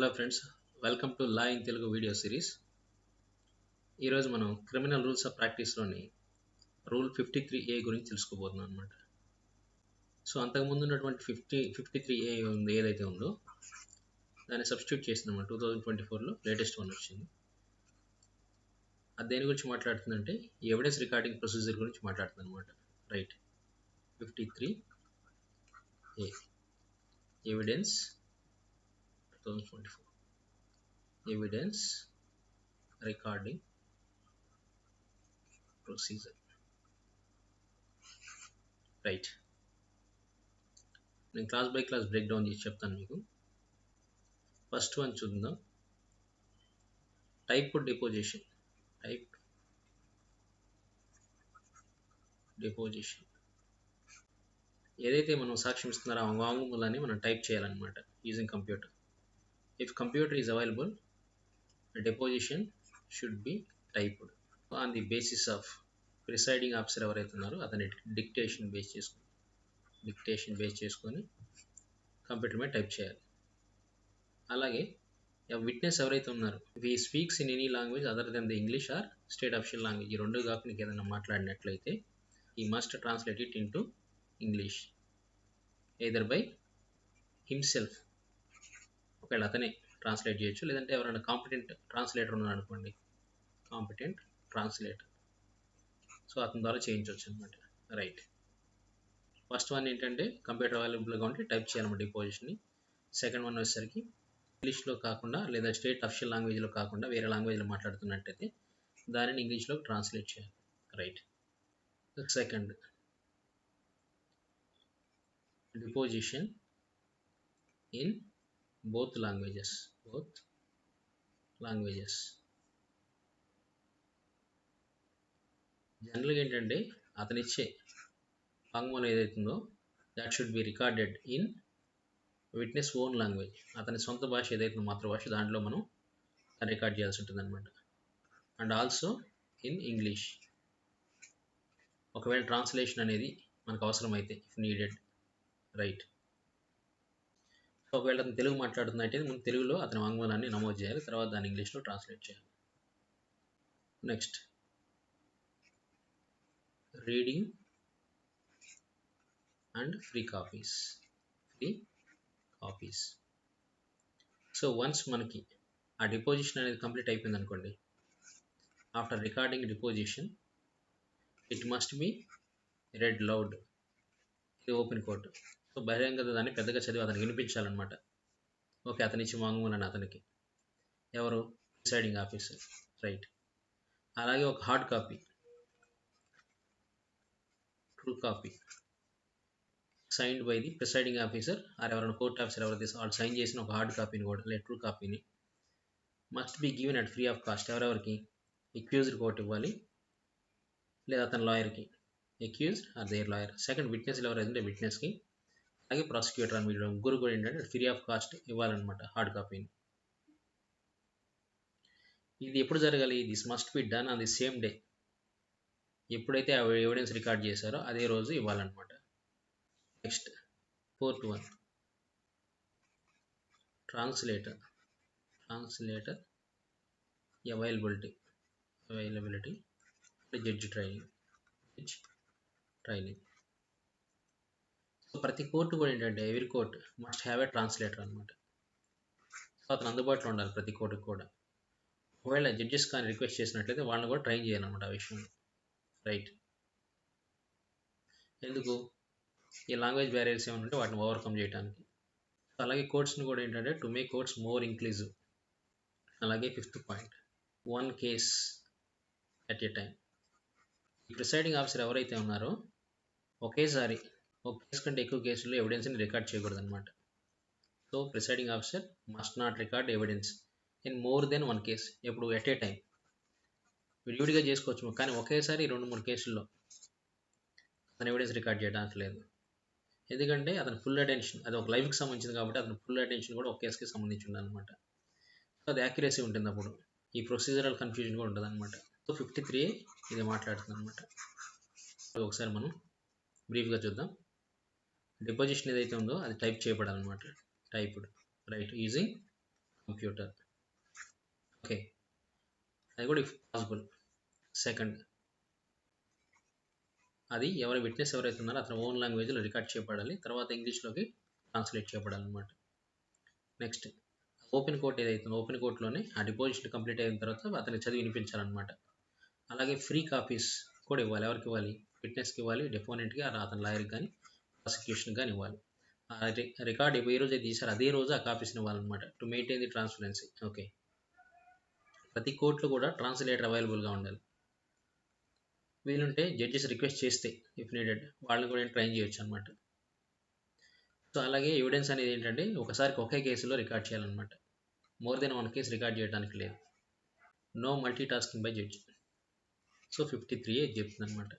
Hello friends, welcome to law in Telugu video series. ఈరోజు మనం criminal rules of ప్రాక్టీస్లోని rule 53A గురించి తెలుసుకోబోతున్నాం అనమాట. సో అంతకుముందు ఉన్నటువంటి 53A ఏదైతే ఉందో దాన్ని సబ్స్టిట్యూట్ చేసిందన్నమాట. 2024లో లేటెస్ట్ వన్ వచ్చింది. అది దేని గురించి మాట్లాడుతుందంటే ఎవిడెన్స్ రికార్డింగ్ ప్రొసీజర్ గురించి మాట్లాడుతుంది అనమాట. Right, 53A evidence 2024 evidence recording procedure. Right, నేను clause by clause break down చేసి చెప్తాను మీకు. ఫస్ట్ వన్ చూద్దాం, టైప్ డిపోజిషన్. టైప్ డిపోజిషన్ ఏదైతే మనం సాక్ష్యం ఇస్తున్నారో ఆ వాంగ్మూలాన్ని మనం టైప్ చేయాలన్నమాట using computer. If computer is available, deposition should be typed on the basis of presiding officer ఎవరైతే ఉన్నారో అతని డిక్టేషన్ బేస్ చేసుకొని కంప్యూటర్ మీద టైప్ చేయాలి. అలాగే విట్నెస్ ఎవరైతే ఉన్నారో we speaks in any language other than the English or state official language, ఈ రెండు కాకుండా ఏదైనా మాట్లాడినట్లయితే ఈ must translate it into English either by himself, ఒకవేళ అతనే ట్రాన్స్లేట్ చేయొచ్చు, లేదంటే ఎవరైనా కాంపిటెంట్ ట్రాన్స్లేటర్ ఉన్నాడు అనుకోండి, కాంపిటెంట్ ట్రాన్స్లేటర్, సో అతని ద్వారా చేయించవచ్చు అనమాట. రైట్, ఫస్ట్ వన్ ఏంటంటే కంప్యూటర్ అవైలబుల్గా ఉంటే టైప్ చేయాలన్నమాట డిపోజిషన్ని. సెకండ్ వన్ వచ్చేసరికి ఇంగ్లీష్లో కాకుండా లేదా స్టేట్ అఫిషియల్ లాంగ్వేజ్లో కాకుండా వేరే లాంగ్వేజ్లో మాట్లాడుతున్నట్టయితే దానిని ఇంగ్లీష్లో ట్రాన్స్లేట్ చేయాలి. Right, second deposition in both languages. జనరల్గా ఏంటంటే అతను ఇచ్చే వాంగ్మూలం ఏదైతుందో that should be recorded in witness own language, అతని సొంత భాష ఏదైతుందో మాతృభాష దాంట్లో మనం రికార్డ్ చేయాల్సి ఉంటుంది అనమాట. అండ్ ఆల్సో ఇన్ ఇంగ్లీష్, ఒకవేళ ట్రాన్స్లేషన్ అనేది మనకు అవసరమైతే ఇఫ్ నీడెడ్. రైట్, ఒకవేళ అతను తెలుగు మాట్లాడుతున్నట్టయితే ముందు తెలుగులో అతని వాంగ్మూలాన్ని నమోదు చేయాలి, తర్వాత దాన్ని ఇంగ్లీష్లో ట్రాన్స్లేట్ చేయాలి. Next, reading and free copies. So once మనకి ఆ డిపోజిషన్ అనేది కంప్లీట్ అయిపోయింది అనుకోండి, after recording deposition it must be red loud. ఇది ఓపెన్ కోర్టు, సో బహిరంగ దాన్ని పెద్దగా చదివి అతనికి వినిపించాలన్నమాట. ఓకే, అతని ఇచ్చి వాంగ్మూలాన్ని అతనికి ఎవరు ప్రిసైడింగ్ ఆఫీసర్. రైట్, అలాగే ఒక hard copy, true copy signed by the presiding officer or ఎవరైనా కోర్ట్ ఆఫీసర్ ఎవరైతే వాళ్ళు సైన్ చేసిన ఒక హార్డ్ కాపీని కూడా లేదా ట్రూ కాపీని must be given at free of cost. ఎవరెవరికి? ఎక్యూజ్డ్ కోర్ట్ ఇవ్వాలి, లేదా అతని లాయర్కి, accused or their lawyer. Second, witness ఎవరైతే విట్నెస్కి, అలాగే ప్రాసిక్యూటర్ అని వీళ్ళు ముగ్గురు కూడా ఏంటంటే ఫ్రీ ఆఫ్ కాస్ట్ ఇవ్వాలన్నమాట హార్డ్ కాపీని. ఇది ఎప్పుడు జరగాలి? This must be done on the same day. ఎప్పుడైతే ఆ ఎవిడెన్స్ రికార్డ్ చేశారో అదే రోజు ఇవ్వాలన్నమాట. Next, fourth one, translator availability judge training. So ప్రతి కోర్టు కూడా ఏంటంటే every court must have a translator అనమాట. సో అతను అందుబాటులో ఉండాలి ప్రతి కోర్టుకు కూడా. ఒకవేళ జడ్జెస్ కానీ రిక్వెస్ట్ చేసినట్లయితే వాళ్ళని కూడా ట్రైన్ చేయాలన్నమాట ఆ విషయంలో. రైట్, ఎందుకు? ఈ లాంగ్వేజ్ బ్యారియర్స్ ఏమైనా ఉంటే వాటిని ఓవర్కమ్ చేయడానికి. అలాగే కోర్ట్స్ని కూడా ఏంటంటే to make courts more inclusive. అలాగే fifth point, one case at a time. ఈ ప్రిసైడింగ్ ఆఫీసర్ ఎవరైతే ఉన్నారో ఒకేసారి ఒక కేసు కంటే ఎక్కువ కేసుల్లో ఎవిడెన్స్ని రికార్డ్ చేయకూడదు అనమాట. So presiding officer must not record evidence in more than one case. ఎప్పుడు? At a time. విడివిడిగా చేసుకోవచ్చు, కానీ ఒకేసారి 2-3 కేసుల్లో అతను ఎవిడెన్స్ రికార్డ్ చేయడానికి లేదు. ఎందుకంటే అతని ఫుల్ అటెన్షన్, అది ఒక లైఫ్కి సంబంధించింది కాబట్టి అతని ఫుల్ అటెన్షన్ కూడా ఒక కేసుకి సంబంధించి ఉండాలన్నమాట. సో అది యాక్యురసీ ఉంటుంది, అప్పుడు ఈ ప్రొసీజరల్ కన్ఫ్యూజన్ కూడా ఉంటుంది అనమాట. సో 53 ఇది మాట్లాడుతుంది అనమాట. ఒకసారి మనం బ్రీఫ్గా చూద్దాం. డిపోజిషన్ ఏదైతే ఉందో అది టైప్ చేయబడాలన్నమాట, typed. Right, using computer. Okay, అది కూడా ఇఫ్ పాసిబుల్. సెకండ్, అది ఎవరి విట్నెస్ ఎవరైతే ఉన్నారో అతని ఓన్ లాంగ్వేజ్లో రికార్డ్ చేయబడాలి, తర్వాత ఇంగ్లీష్లోకి ట్రాన్స్లేట్ చేయబడాలన్నమాట. నెక్స్ట్, ఓపెన్ కోర్ట్ ఏదైతుందో ఓపెన్ కోర్టులోనే ఆ డిపోజిషన్ కంప్లీట్ అయిన తర్వాత అతనికి చదివి వినిపించాలన్నమాట. అలాగే ఫ్రీ కాపీస్ కూడా ఇవ్వాలి. ఎవరికి ఇవ్వాలి? విట్నెస్కి ఇవ్వాలి, డెపోనెంట్కి, అతని లాయర్కి కానీ ప్రాసిక్యూషన్కి కానీ ఇవ్వాలి. ఆ రికార్డ్ ఏ రోజు అయితే తీసారో అదే రోజు ఆ కాపీస్ని ఇవ్వాలన్నమాట, to maintain the transparency. Okay, ప్రతి కోర్టులో కూడా ట్రాన్స్లేటర్ అవైలబుల్గా ఉండాలి. వీలుంటే జడ్జెస్ రిక్వెస్ట్ చేస్తే ఇఫ్ నీడెడ్ వాళ్ళని కూడా ట్రైన్ చేయొచ్చు అనమాట. సో అలాగే ఎవిడెన్స్ అనేది ఏంటంటే ఒకసారికి ఒకే కేసులో రికార్డ్ చేయాలన్నమాట, more than one case record చేయడానికి లేదు. No multi tasking by judge. So 53A చెప్తుంది అనమాట.